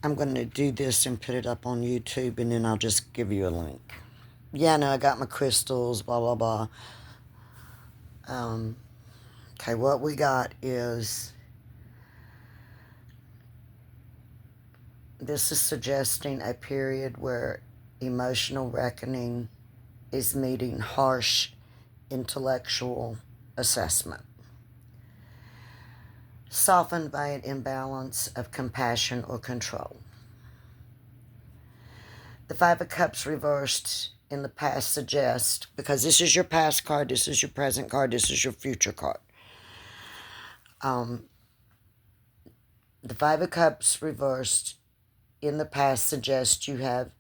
I'm going to do this and put it up on YouTube, and then I'll just give you a link. Yeah, no, I got my crystals, blah, blah, blah. Okay, what we got is this is suggesting a period where emotional reckoning is meeting harsh intellectual assessment, softened by an imbalance of compassion or control. The Five of Cups reversed in the past suggests, because this is your past card, this is your present card, this is your future card. The Five of Cups reversed in the past suggests you have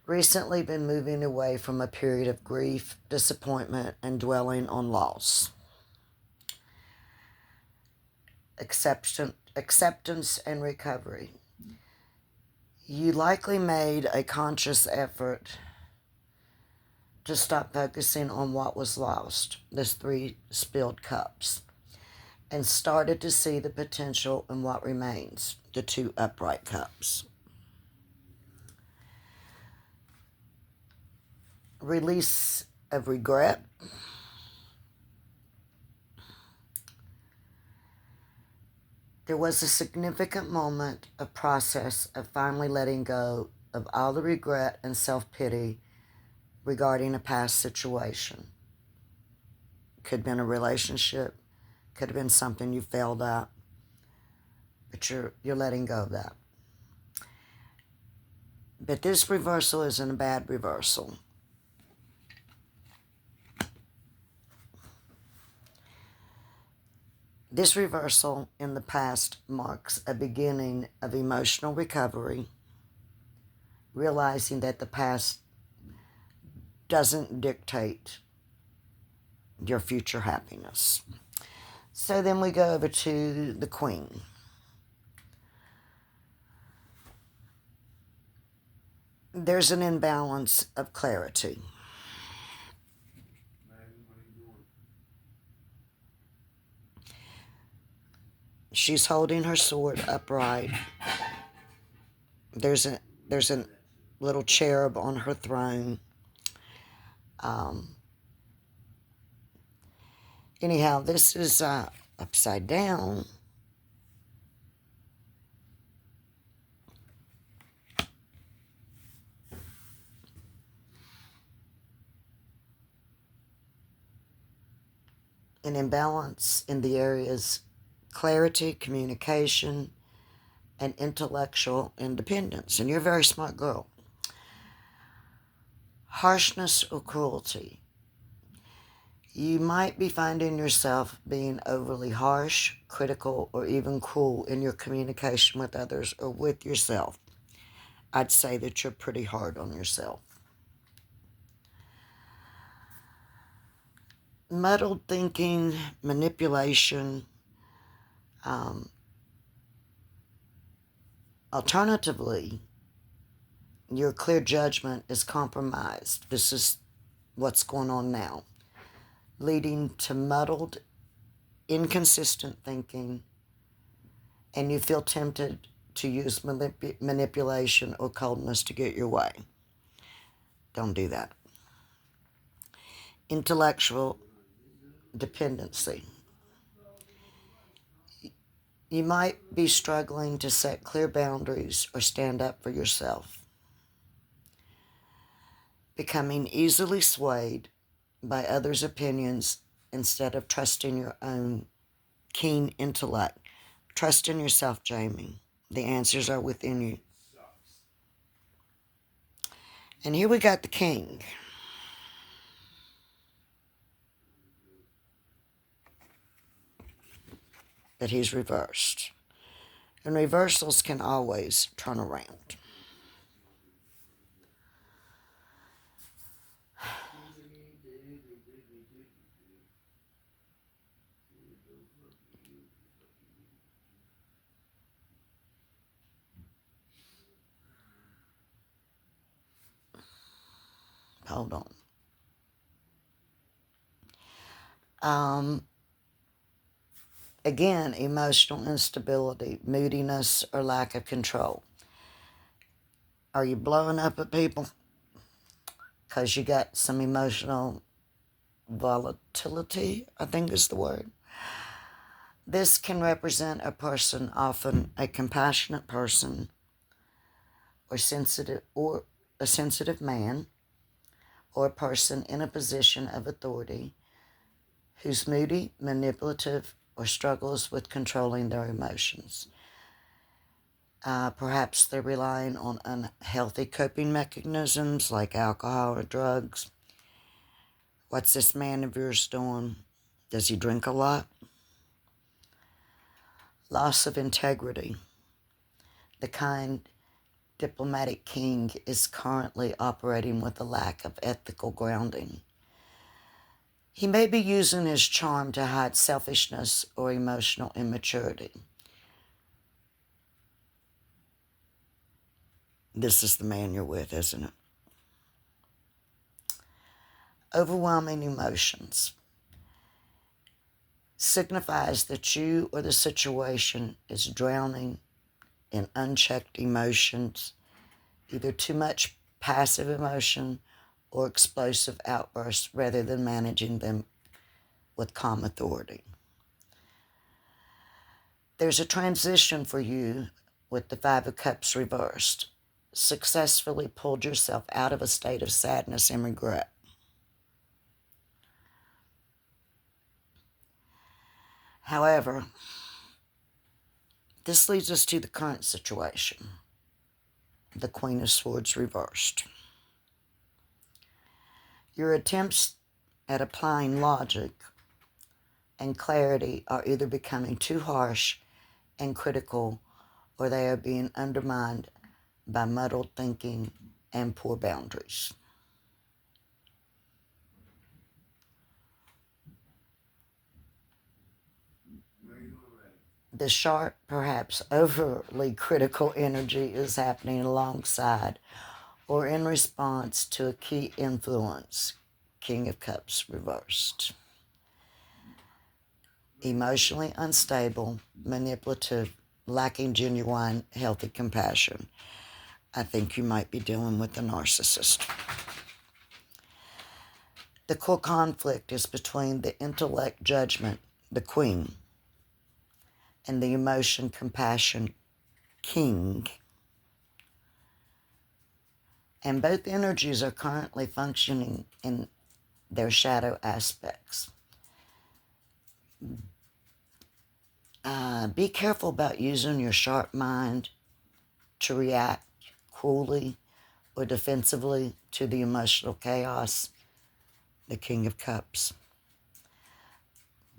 recently been moving away from a period of grief, disappointment, and dwelling on loss. Acceptance and recovery. You likely made a conscious effort to stop focusing on what was lost, those three spilled cups, and started to see the potential in what remains, the two upright cups. Release of regret. There was a significant moment of process of finally letting go of all the regret and self-pity regarding a past situation. Could have been a relationship, could have been something you failed at, but you're letting go of that. But this reversal isn't a bad reversal. This reversal in the past marks a beginning of emotional recovery, realizing that the past doesn't dictate your future happiness. So then we go over to the Queen. There's an imbalance of clarity. She's holding her sword upright. There's a little cherub on her throne. Anyhow, this is upside down. An imbalance in the areas clarity, communication, and intellectual independence. And you're a very smart girl. Harshness or cruelty. You might be finding yourself being overly harsh, critical, or even cruel in your communication with others or with yourself. I'd say that you're pretty hard on yourself. Muddled thinking, manipulation. Alternatively, your clear judgment is compromised. This is what's going on now, leading to muddled, inconsistent thinking, and you feel tempted to use manipulation or coldness to get your way. Don't do that. Intellectual dependency. You might be struggling to set clear boundaries or stand up for yourself. Becoming easily swayed by others' opinions instead of trusting your own keen intellect. Trust in yourself, Jamie. The answers are within you. And here we got the King. That he's reversed. And reversals can always turn around. Hold on. Again, emotional instability, moodiness, or lack of control. Are you blowing up at people? Because you got some emotional volatility, I think is the word. This can represent a person, often a compassionate person, or a sensitive man, or a person in a position of authority who's moody, manipulative, or struggles with controlling their emotions. Perhaps they're relying on unhealthy coping mechanisms like alcohol or drugs. What's this man of yours doing? Does he drink a lot? Loss of integrity. The kind diplomatic king is currently operating with a lack of ethical grounding. He may be using his charm to hide selfishness or emotional immaturity. This is the man you're with, isn't it? Overwhelming emotions signifies that you or the situation is drowning in unchecked emotions, either too much passive emotion or explosive outbursts rather than managing them with calm authority. There's a transition for you with the Five of Cups reversed. Successfully pulled yourself out of a state of sadness and regret. However, this leads us to the current situation. The Queen of Swords reversed. Your attempts at applying logic and clarity are either becoming too harsh and critical, or they are being undermined by muddled thinking and poor boundaries. The sharp, perhaps overly critical energy is happening alongside or in response to a key influence, King of Cups reversed. Emotionally unstable, manipulative, lacking genuine, healthy compassion. I think you might be dealing with a narcissist. The core conflict is between the intellect judgment, the Queen, and the emotion compassion, King. And both energies are currently functioning in their shadow aspects. Be careful about using your sharp mind to react cruelly or defensively to the emotional chaos, the King of Cups,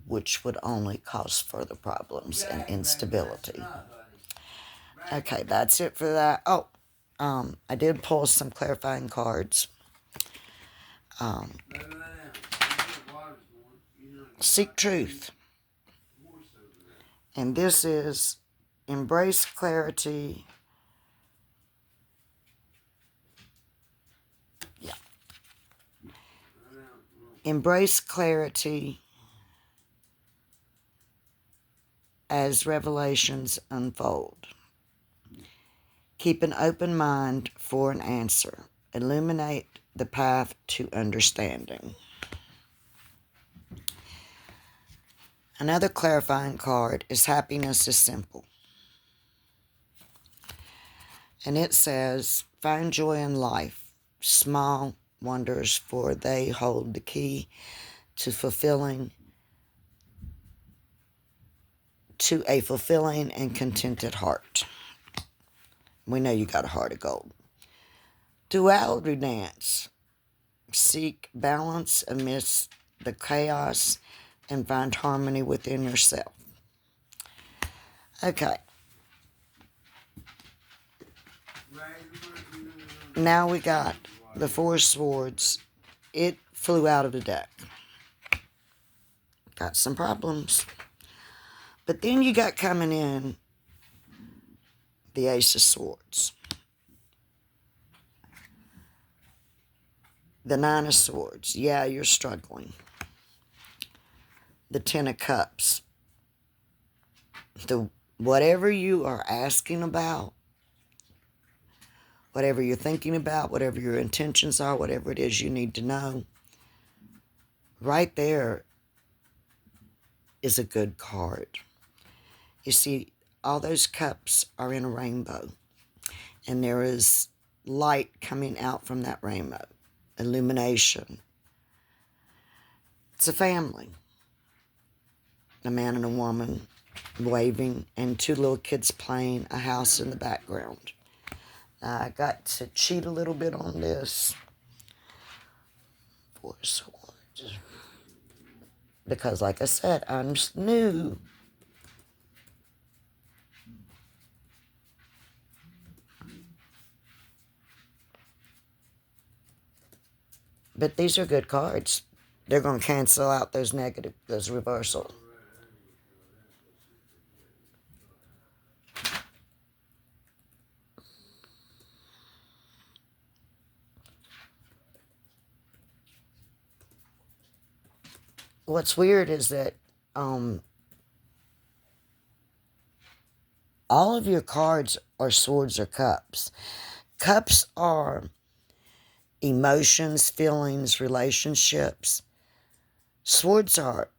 which would only cause further problems and instability. Okay, that's it for that. I did pull some clarifying cards. Seek truth. And this is embrace clarity. Yeah. Embrace clarity as revelations unfold. Keep an open mind for an answer. Illuminate the path to understanding. Another clarifying card is happiness is simple. And it says, find joy in life, small wonders, for they hold the key to a fulfilling and contented heart. We know you got a heart of gold. Duality dance. Seek balance amidst the chaos and find harmony within yourself. Okay. Now we got the Four of Swords. It flew out of the deck. Got some problems. But then you got coming in the Ace of Swords. The Nine of Swords. Yeah, you're struggling. The Ten of Cups. Whatever you are asking about, whatever you're thinking about, whatever your intentions are, whatever it is you need to know, right there is a good card. You see, all those cups are in a rainbow, and there is light coming out from that rainbow, illumination. It's a family, a man and a woman waving, and two little kids playing, a house in the background. I got to cheat a little bit on this. Four Swords. Because, like I said, I'm new. But these are good cards. They're going to cancel out those negative, those reversals. What's weird is that all of your cards are swords or cups. Cups are emotions, feelings, relationships. Swords are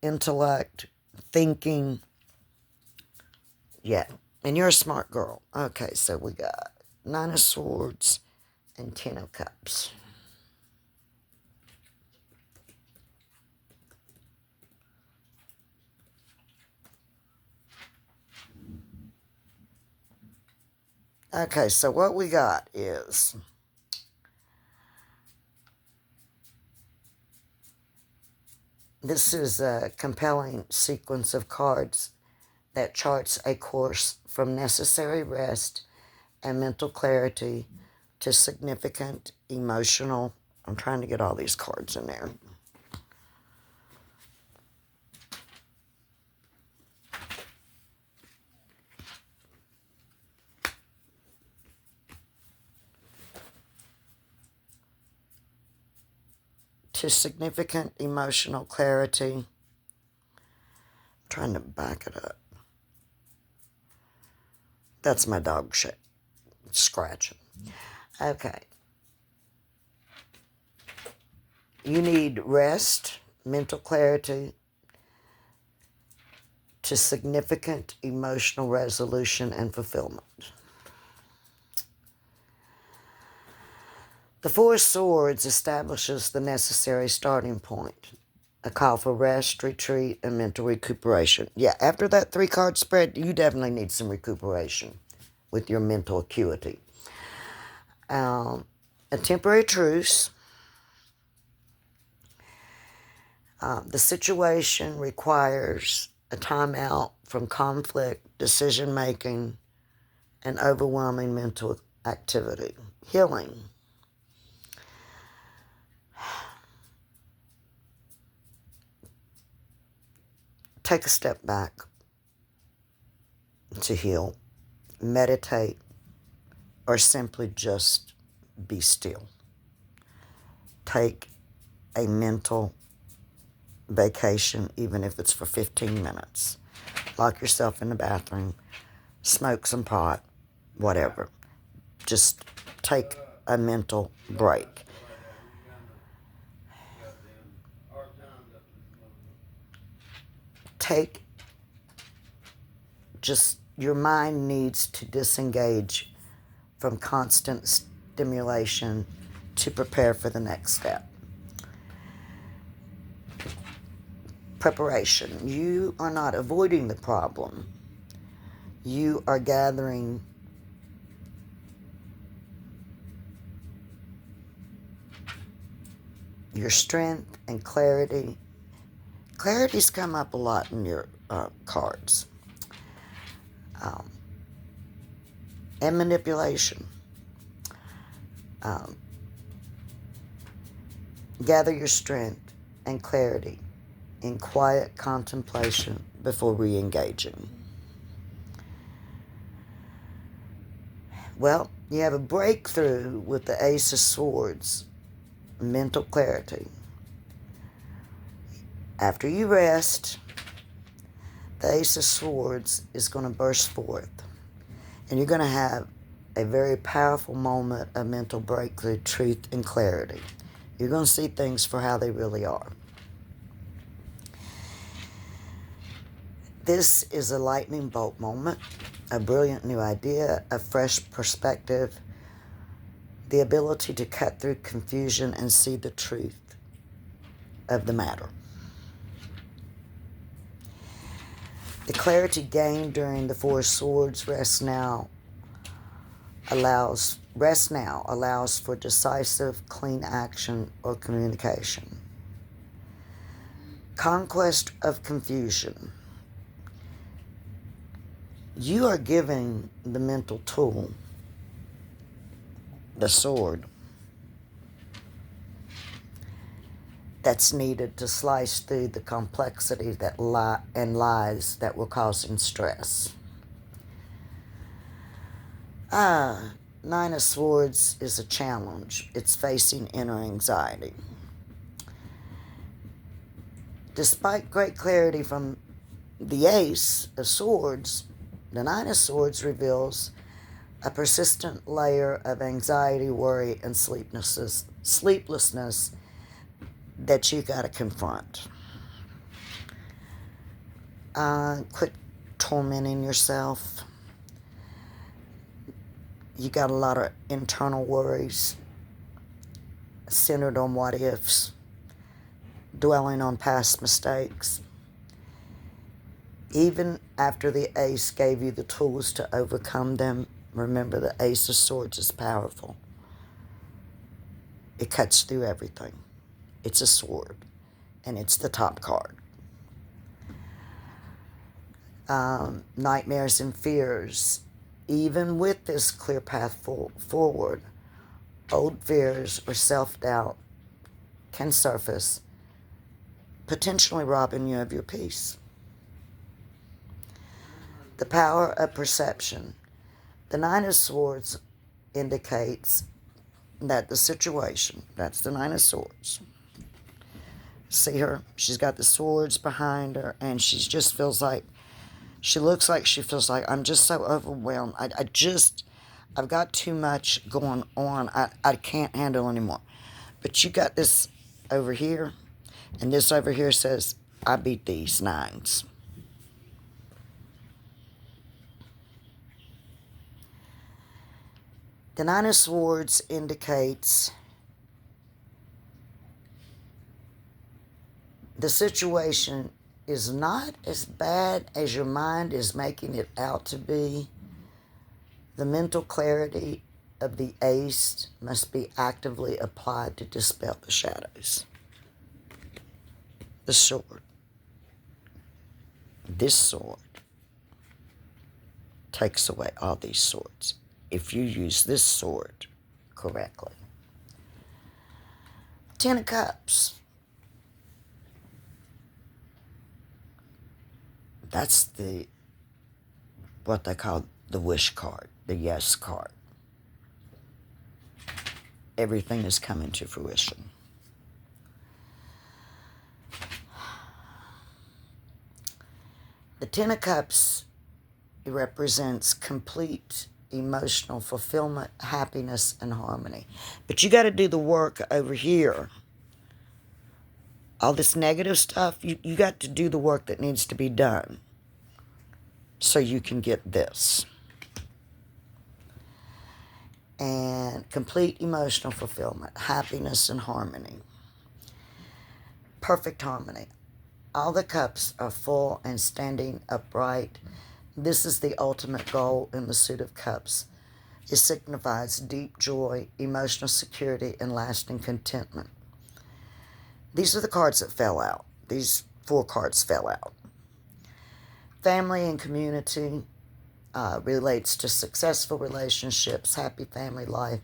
intellect, thinking. Yeah, and you're a smart girl. Okay, so we got Nine of Swords and Ten of Cups. Okay, so what we got is this is a compelling sequence of cards that charts a course from necessary rest and mental clarity to significant emotional. I'm trying to get all these cards in there. To significant emotional clarity. I'm trying to back it up. That's my dog shit scratching. Okay. You need rest, mental clarity, to significant emotional resolution and fulfillment. The Four of Swords establishes the necessary starting point, a call for rest, retreat, and mental recuperation. Yeah, after that 3-card spread, you definitely need some recuperation with your mental acuity. A temporary truce. The situation requires a timeout from conflict, decision-making, and overwhelming mental activity. Healing. Take a step back to heal, meditate, or simply just be still. Take a mental vacation, even if it's for 15 minutes. Lock yourself in the bathroom, smoke some pot, whatever. Just take a mental break. Your mind needs to disengage from constant stimulation to prepare for the next step. Preparation. You are not avoiding the problem. You are gathering your strength and clarity. Clarity's come up a lot in your cards. And manipulation. Gather your strength and clarity in quiet contemplation before re-engaging. Well, you have a breakthrough with the Ace of Swords, mental clarity. After you rest, the Ace of Swords is going to burst forth, and you're going to have a very powerful moment of mental breakthrough, truth, and clarity. You're going to see things for how they really are. This is a lightning bolt moment, a brilliant new idea, a fresh perspective, the ability to cut through confusion and see the truth of the matter. The clarity gained during the Four of Swords rest now allows for decisive, clean action or communication. Conquest of confusion. You are giving the mental tool, the sword, that's needed to slice through the complexity that lies that were causing stress. Nine of Swords is a challenge. It's facing inner anxiety. Despite great clarity from the Ace of Swords, the Nine of Swords reveals a persistent layer of anxiety, worry, and sleeplessness that you got to confront. Quit tormenting yourself. You got a lot of internal worries centered on what ifs, dwelling on past mistakes. Even after the Ace gave you the tools to overcome them, remember the Ace of Swords is powerful. It cuts through everything. It's a sword, and it's the top card. Nightmares and fears. Even with this clear path forward, old fears or self-doubt can surface, potentially robbing you of your peace. The power of perception. The Nine of Swords indicates that the situation, that's the Nine of Swords. See her? She's got the swords behind her, and she just feels like, she looks like she feels like, I'm just so overwhelmed. I've got too much going on. I can't handle anymore. But you got this over here, and this over here says, I beat these nines. The Nine of Swords indicates the situation is not as bad as your mind is making it out to be. The mental clarity of the Ace must be actively applied to dispel the shadows. The sword. This sword takes away all these swords if you use this sword correctly. Ten of Cups. That's what they call the wish card, the yes card. Everything is coming to fruition. The Ten of Cups represents complete emotional fulfillment, happiness, and harmony. But you got to do the work over here. All this negative stuff, you got to do the work that needs to be done so you can get this. And complete emotional fulfillment, happiness, and harmony. Perfect harmony. All the cups are full and standing upright. This is the ultimate goal in the Suit of Cups. It signifies deep joy, emotional security, and lasting contentment. These are the cards that fell out. These 4 cards fell out. Family and community relates to successful relationships, happy family life,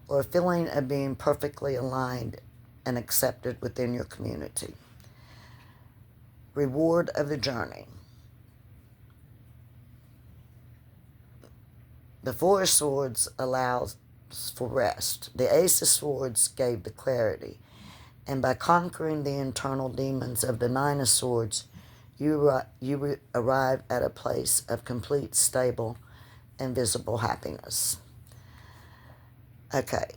or a feeling of being perfectly aligned and accepted within your community. Reward of the journey. The Four of Swords allows for rest. The Ace of Swords gave the clarity. And by conquering the internal demons of the Nine of Swords, you arrive at a place of complete, stable, and visible happiness. Okay.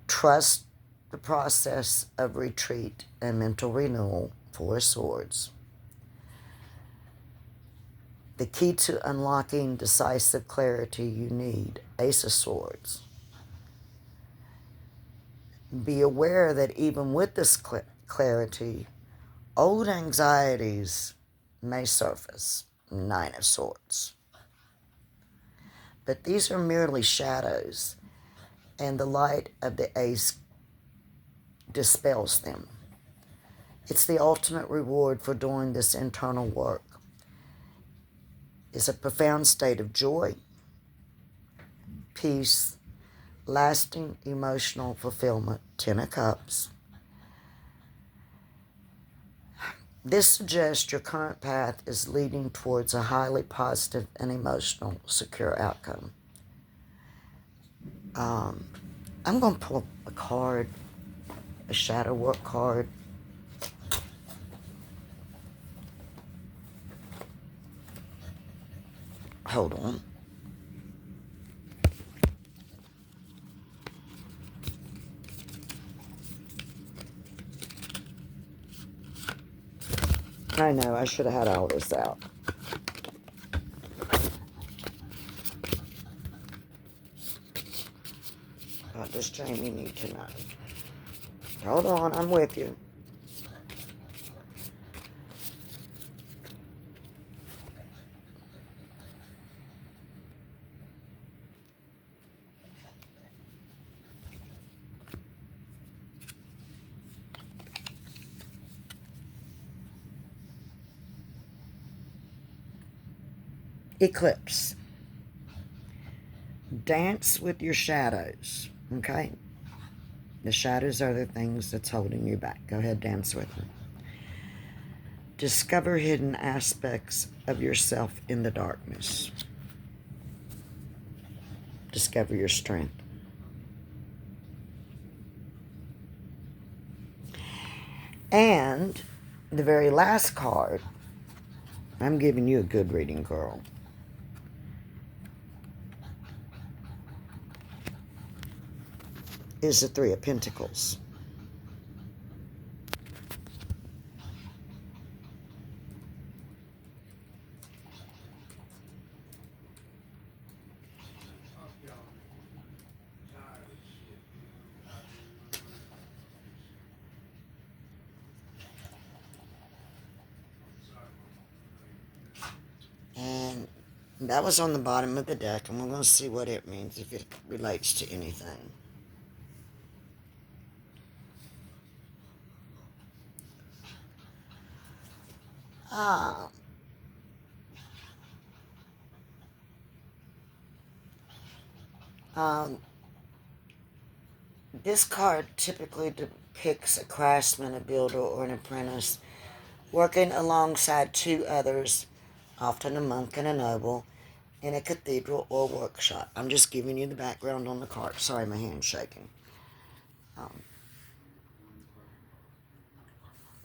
Trust the process of retreat and mental renewal. Four of Swords. The key to unlocking decisive clarity you need. Ace of Swords. Be aware that even with this clarity, old anxieties may surface. Nine of Swords. But these are merely shadows, and the light of the ace dispels them. It's the ultimate reward for doing this internal work. It's a profound state of joy, peace, lasting emotional fulfillment. Ten of Cups. This suggests your current path is leading towards a highly positive and emotional, secure outcome. I'm going to pull a card, a shadow work card. Hold on. I know, I should have had all this out. What does Jamie need to know? Hold on, I'm with you. Eclipse. Dance with your shadows, okay? The shadows are the things that's holding you back. Go ahead, dance with them. Discover hidden aspects of yourself in the darkness. Discover your strength. And the very last card, I'm giving you a good reading, girl. Is the Three of Pentacles. And that was on the bottom of the deck, and we're going to see what it means, if it relates to anything. This card typically depicts a craftsman, a builder, or an apprentice working alongside two others, often a monk and a noble, in a cathedral or workshop. I'm just giving you the background on the card. Sorry, my hand's shaking.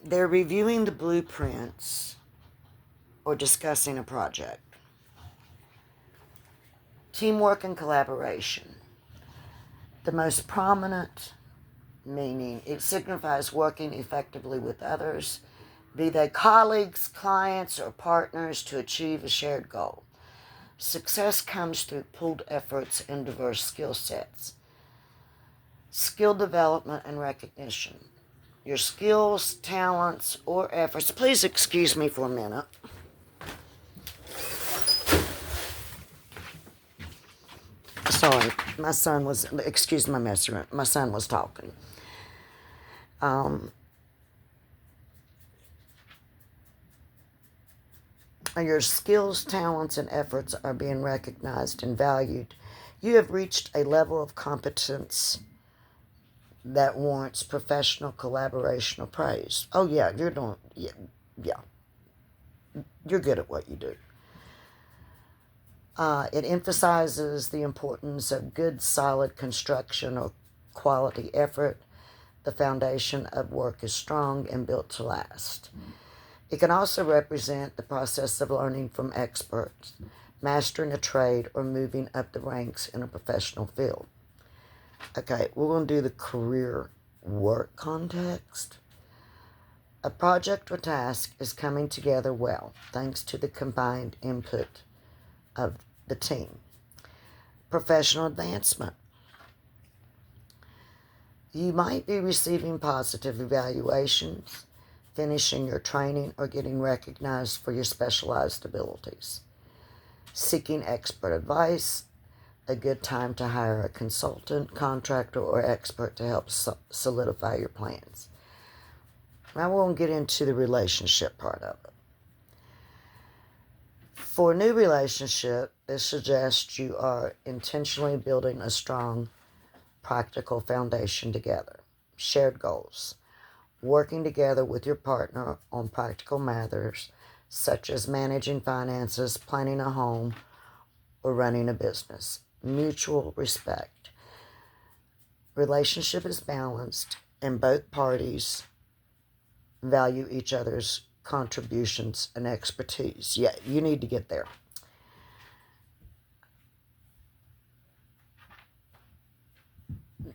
They're reviewing the blueprints or discussing a project. Teamwork and collaboration. The most prominent meaning, it signifies working effectively with others, be they colleagues, clients, or partners, to achieve a shared goal. Success comes through pooled efforts and diverse skill sets. Skill development and recognition. Your skills, talents, or efforts. Please excuse me for a minute. Sorry, my son was, excuse my messerment, my son was talking. Your skills, talents, and efforts are being recognized and valued. You have reached a level of competence that warrants professional collaboration or praise. Oh yeah, you're doing, yeah. You're good at what you do. It emphasizes the importance of good, solid construction or quality effort. The foundation of work is strong and built to last. It can also represent the process of learning from experts, mastering a trade, or moving up the ranks in a professional field. Okay, we're going to do the career work context. A project or task is coming together well thanks to the combined input of the team. Professional advancement. You might be receiving positive evaluations, finishing your training, or getting recognized for your specialized abilities. Seeking expert advice. A good time to hire a consultant, contractor, or expert to help solidify your plans. Now we'll get into the relationship part of it. For a new relationship, this suggests you are intentionally building a strong, practical foundation together. Shared goals. Working together with your partner on practical matters such as managing finances, planning a home, or running a business. Mutual respect. Relationship is balanced and both parties value each other's contributions and expertise. Yeah, you need to get there.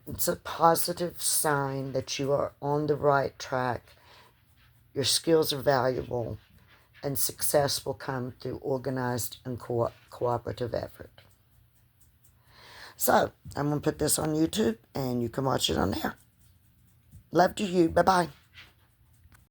It's a positive sign that you are on the right track. Your skills are valuable, and success will come through organized and cooperative effort. So, I'm going to put this on YouTube, and you can watch it on there. Love to you. Bye-bye.